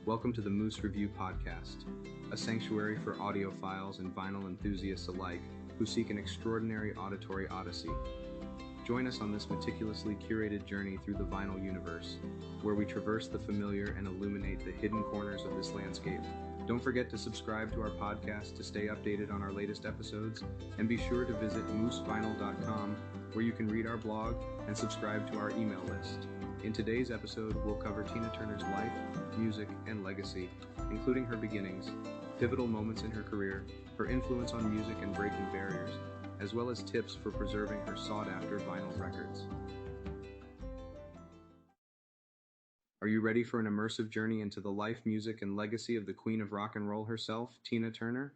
Welcome to the Moose Review Podcast, a sanctuary for audiophiles and vinyl enthusiasts alike who seek an extraordinary auditory odyssey. Join us on this meticulously curated journey through the vinyl universe, where we traverse the familiar and illuminate the hidden corners of this landscape. Don't forget to subscribe to our podcast to stay updated on our latest episodes, and be sure to visit moosevinyl.com, where you can read our blog and subscribe to our email list. In today's episode, we'll cover Tina Turner's life, music, and legacy, including her beginnings, pivotal moments in her career, her influence on music and breaking barriers, as well as tips for preserving her sought-after vinyl records. Are you ready for an immersive journey into the life, music, and legacy of the Queen of Rock and Roll herself, Tina Turner?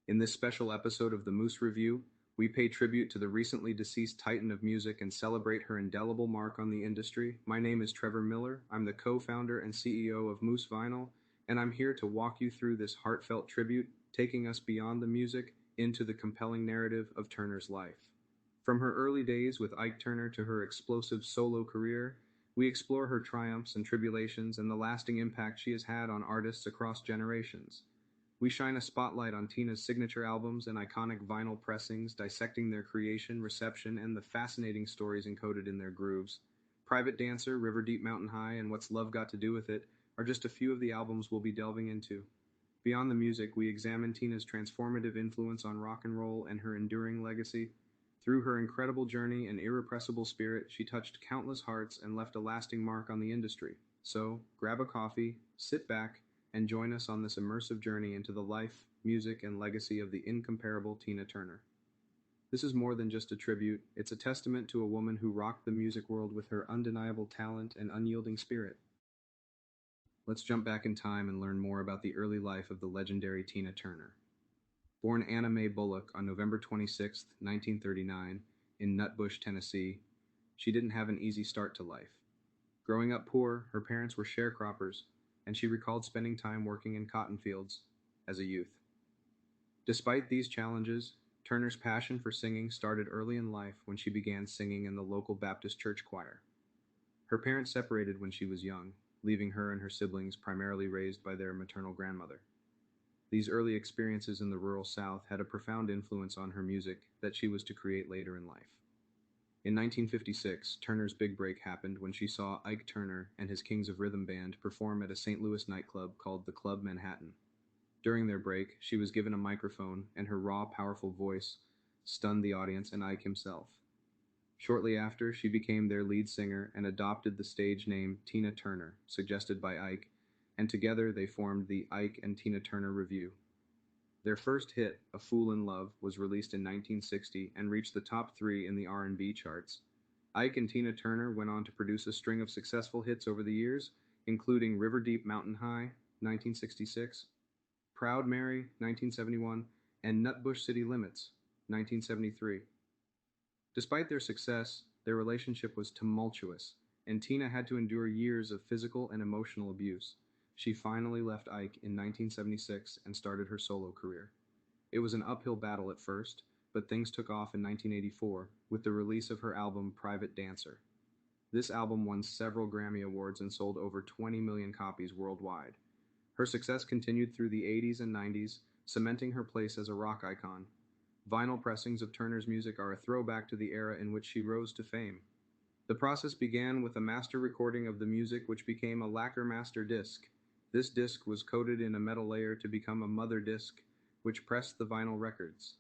In this special episode of the Moose Review, we pay tribute to the recently deceased titan of music and celebrate her indelible mark on the industry. My name is Trevor Miller. I'm the co-founder and CEO of Moose Vinyl, and I'm here to walk you through this heartfelt tribute, taking us beyond the music into the compelling narrative of Turner's life. From her early days with Ike Turner to her explosive solo career, we explore her triumphs and tribulations and the lasting impact she has had on artists across generations. We shine a spotlight on Tina's signature albums and iconic vinyl pressings, dissecting their creation, reception, and the fascinating stories encoded in their grooves. Private Dancer, River Deep Mountain High, and What's Love Got to Do with It are just a few of the albums we'll be delving into. Beyond the music, we examine Tina's transformative influence on rock and roll and her enduring legacy. Through her incredible journey and irrepressible spirit, she touched countless hearts and left a lasting mark on the industry. So, grab a coffee, sit back, and join us on this immersive journey into the life, music, and legacy of the incomparable Tina Turner. This is more than just a tribute, it's a testament to a woman who rocked the music world with her undeniable talent and unyielding spirit. Let's jump back in time and learn more about the early life of the legendary Tina Turner. Born Anna Mae Bullock on November 26, 1939, in Nutbush, Tennessee, she didn't have an easy start to life. Growing up poor, her parents were sharecroppers, and she recalled spending time working in cotton fields as a youth. Despite these challenges, Turner's passion for singing started early in life when she began singing in the local Baptist church choir. Her parents separated when she was young, leaving her and her siblings primarily raised by their maternal grandmother. These early experiences in the rural South had a profound influence on her music that she was to create later in life. In 1956, Turner's big break happened when she saw Ike Turner and his Kings of Rhythm band perform at a St. Louis nightclub called the Club Manhattan. During their break, she was given a microphone, and her raw, powerful voice stunned the audience and Ike himself. Shortly after, she became their lead singer and adopted the stage name Tina Turner, suggested by Ike, and together they formed the Ike and Tina Turner Revue. Their first hit, A Fool in Love, was released in 1960 and reached the top 3 in the R&B charts. Ike and Tina Turner went on to produce a string of successful hits over the years, including River Deep Mountain High, 1966, Proud Mary, 1971, and Nutbush City Limits, 1973. Despite their success, their relationship was tumultuous, and Tina had to endure years of physical and emotional abuse. She finally left Ike in 1976 and started her solo career. It was an uphill battle at first, but things took off in 1984 with the release of her album Private Dancer. This album won several Grammy Awards and sold over 20 million copies worldwide. Her success continued through the 80s and 90s, cementing her place as a rock icon. Vinyl pressings of Turner's music are a throwback to the era in which she rose to fame. The process began with a master recording of the music, which became a lacquer master disc. This disc was coated in a metal layer to become a mother disc, which pressed the vinyl records.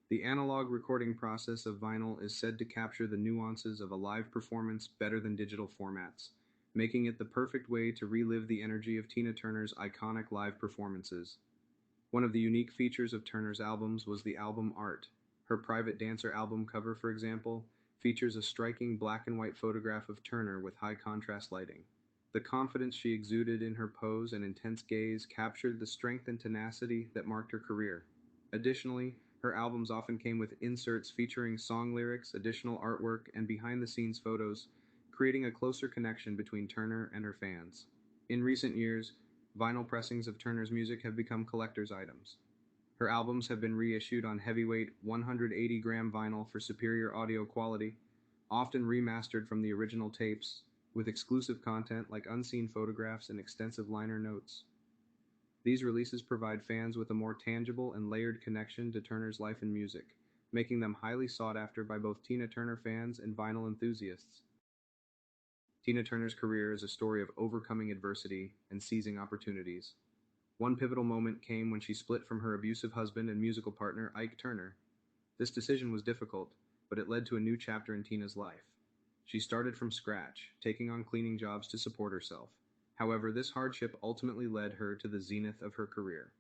The analog recording process of vinyl is said to capture the nuances of a live performance better than digital formats, making it the perfect way to relive the energy of Tina Turner's iconic live performances. One of the unique features of Turner's albums was the album art. Her Private Dancer album cover, for example, features a striking black and white photograph of Turner with high contrast lighting. The confidence she exuded in her pose and intense gaze captured the strength and tenacity that marked her career. Additionally, her albums often came with inserts featuring song lyrics, additional artwork, and behind-the-scenes photos, creating a closer connection between Turner and her fans. In recent years, vinyl pressings of Turner's music have become collector's items. Her albums have been reissued on heavyweight 180-gram vinyl for superior audio quality, often remastered from the original tapes, with exclusive content like unseen photographs and extensive liner notes. These releases provide fans with a more tangible and layered connection to Turner's life and music, making them highly sought after by both Tina Turner fans and vinyl enthusiasts. Tina Turner's career is a story of overcoming adversity and seizing opportunities. One pivotal moment came when she split from her abusive husband and musical partner, Ike Turner. This decision was difficult, but it led to a new chapter in Tina's life. She started from scratch, taking on cleaning jobs to support herself. However, this hardship ultimately led her to the zenith of her career.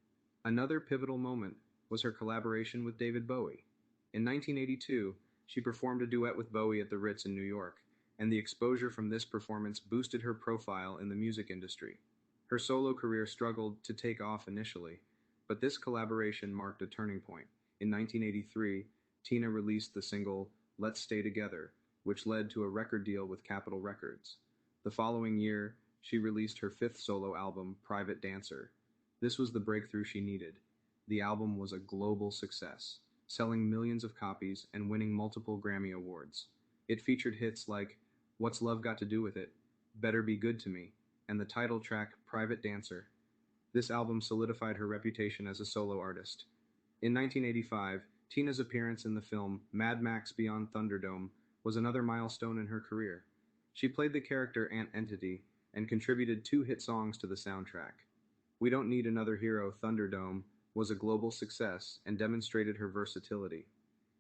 Another pivotal moment was her collaboration with David Bowie. In 1982, she performed a duet with Bowie at the Ritz in New York, and the exposure from this performance boosted her profile in the music industry. Her solo career struggled to take off initially, but this collaboration marked a turning point. In 1983, Tina released the single Let's Stay Together, which led to a record deal with Capitol Records. The following year, she released her fifth solo album, Private Dancer. This was the breakthrough she needed. The album was a global success, selling millions of copies and winning multiple Grammy Awards. It featured hits like What's Love Got to Do with It, Better Be Good to Me, and the title track, Private Dancer. This album solidified her reputation as a solo artist. In 1985, Tina's appearance in the film Mad Max Beyond Thunderdome was another milestone in her career. She played the character Aunt Entity and contributed two hit songs to the soundtrack. We Don't Need Another Hero Thunderdome was a global success and demonstrated her versatility.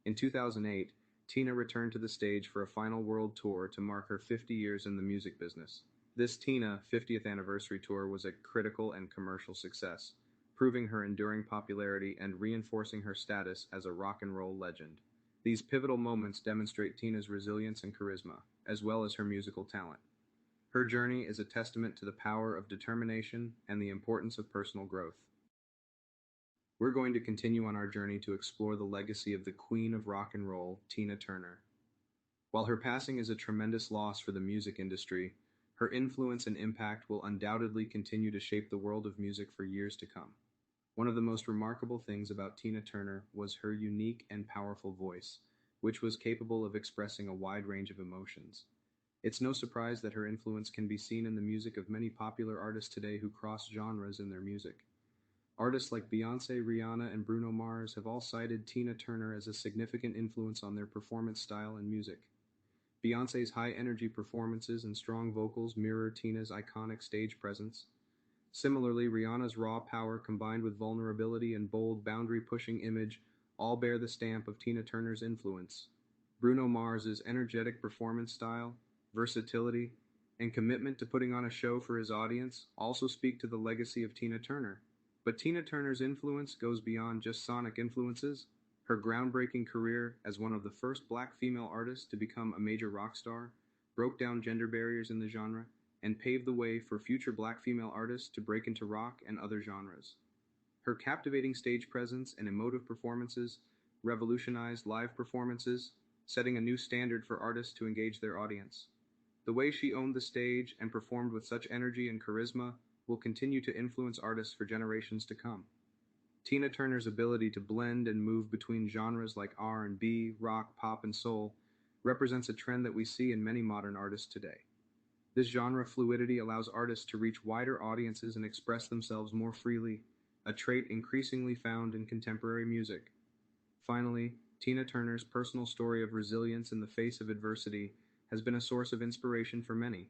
In 2008, Tina returned to the stage for a final world tour to mark her 50 years in the music business. This Tina 50th anniversary tour was a critical and commercial success, proving her enduring popularity and reinforcing her status as a rock and roll legend. These pivotal moments demonstrate Tina's resilience and charisma, as well as her musical talent. Her journey is a testament to the power of determination and the importance of personal growth. We're going to continue on our journey to explore the legacy of the Queen of Rock and Roll, Tina Turner. While her passing is a tremendous loss for the music industry, her influence and impact will undoubtedly continue to shape the world of music for years to come. One of the most remarkable things about Tina Turner was her unique and powerful voice, which was capable of expressing a wide range of emotions. It's no surprise that her influence can be seen in the music of many popular artists today who cross genres in their music. Artists like Beyoncé, Rihanna, and Bruno Mars have all cited Tina Turner as a significant influence on their performance style and music. Beyoncé's high-energy performances and strong vocals mirror Tina's iconic stage presence. Similarly, Rihanna's raw power combined with vulnerability and bold, boundary-pushing image all bear the stamp of Tina Turner's influence. Bruno Mars's energetic performance style, versatility, and commitment to putting on a show for his audience also speak to the legacy of Tina Turner. But Tina Turner's influence goes beyond just sonic influences. Her groundbreaking career as one of the first black female artists to become a major rock star broke down gender barriers in the genre and paved the way for future black female artists to break into rock and other genres. Her captivating stage presence and emotive performances revolutionized live performances, setting a new standard for artists to engage their audience. The way she owned the stage and performed with such energy and charisma will continue to influence artists for generations to come. Tina Turner's ability to blend and move between genres like R&B, rock, pop, and soul represents a trend that we see in many modern artists today. This genre fluidity allows artists to reach wider audiences and express themselves more freely, a trait increasingly found in contemporary music. Finally, Tina Turner's personal story of resilience in the face of adversity has been a source of inspiration for many.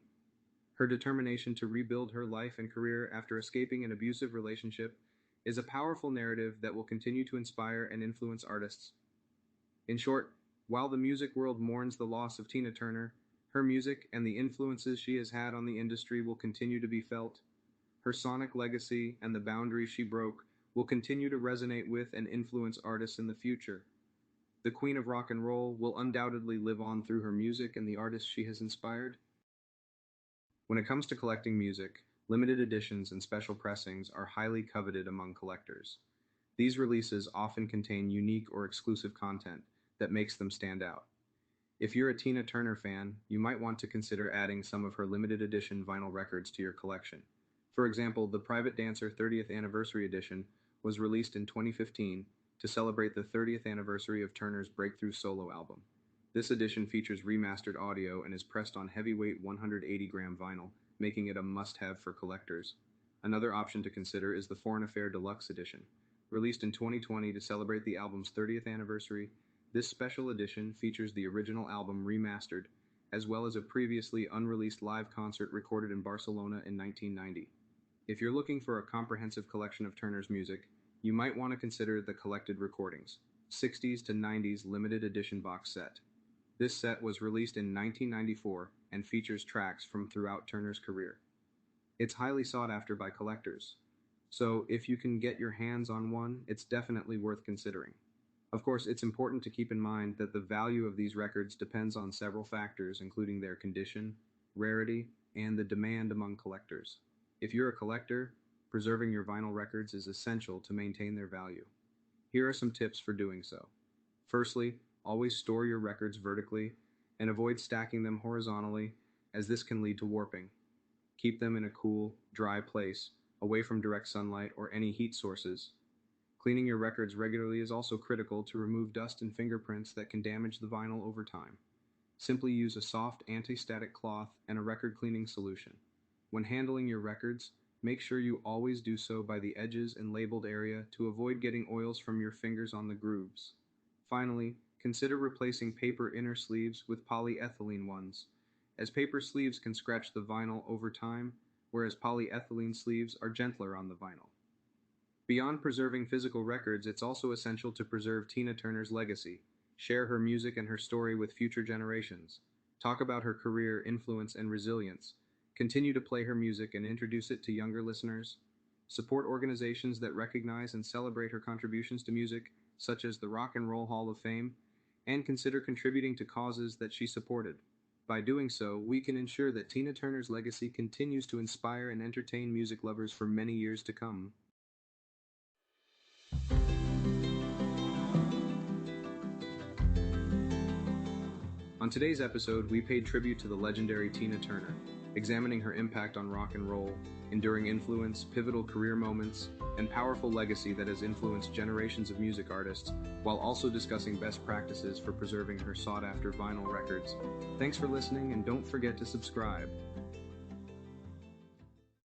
Her determination to rebuild her life and career after escaping an abusive relationship is a powerful narrative that will continue to inspire and influence artists. In short, while the music world mourns the loss of Tina Turner, her music and the influences she has had on the industry will continue to be felt. Her sonic legacy and the boundaries she broke will continue to resonate with and influence artists in the future. The Queen of Rock and Roll will undoubtedly live on through her music and the artists she has inspired. When it comes to collecting music, limited editions and special pressings are highly coveted among collectors. These releases often contain unique or exclusive content that makes them stand out. If you're a Tina Turner fan, you might want to consider adding some of her limited edition vinyl records to your collection. For example, the Private Dancer 30th Anniversary Edition was released in 2015 to celebrate the 30th anniversary of Turner's breakthrough solo album. This edition features remastered audio and is pressed on heavyweight 180-gram vinyl, making it a must-have for collectors. Another option to consider is the Foreign Affair Deluxe Edition. Released in 2020 to celebrate the album's 30th anniversary, this special edition features the original album remastered, as well as a previously unreleased live concert recorded in Barcelona in 1990. If you're looking for a comprehensive collection of Turner's music, you might want to consider the Collected Recordings, 60s to 90s limited edition box set. This set was released in 1994 and features tracks from throughout Turner's career. It's highly sought after by collectors, so if you can get your hands on one, it's definitely worth considering. Of course, it's important to keep in mind that the value of these records depends on several factors, including their condition, rarity, and the demand among collectors. If you're a collector, preserving your vinyl records is essential to maintain their value. Here are some tips for doing so. Firstly, always store your records vertically and avoid stacking them horizontally, as this can lead to warping. Keep them in a cool, dry place, away from direct sunlight or any heat sources. Cleaning your records regularly is also critical to remove dust and fingerprints that can damage the vinyl over time. Simply use a soft anti-static cloth and a record cleaning solution. When handling your records, make sure you always do so by the edges and labeled area to avoid getting oils from your fingers on the grooves. Finally, consider replacing paper inner sleeves with polyethylene ones, as paper sleeves can scratch the vinyl over time, whereas polyethylene sleeves are gentler on the vinyl. Beyond preserving physical records, it's also essential to preserve Tina Turner's legacy, share her music and her story with future generations, talk about her career, influence, and resilience, continue to play her music and introduce it to younger listeners, support organizations that recognize and celebrate her contributions to music, such as the Rock and Roll Hall of Fame, and consider contributing to causes that she supported. By doing so, we can ensure that Tina Turner's legacy continues to inspire and entertain music lovers for many years to come. On today's episode, we paid tribute to the legendary Tina Turner, examining her impact on rock and roll, enduring influence, pivotal career moments, and powerful legacy that has influenced generations of music artists, while also discussing best practices for preserving her sought-after vinyl records. Thanks for listening, and don't forget to subscribe.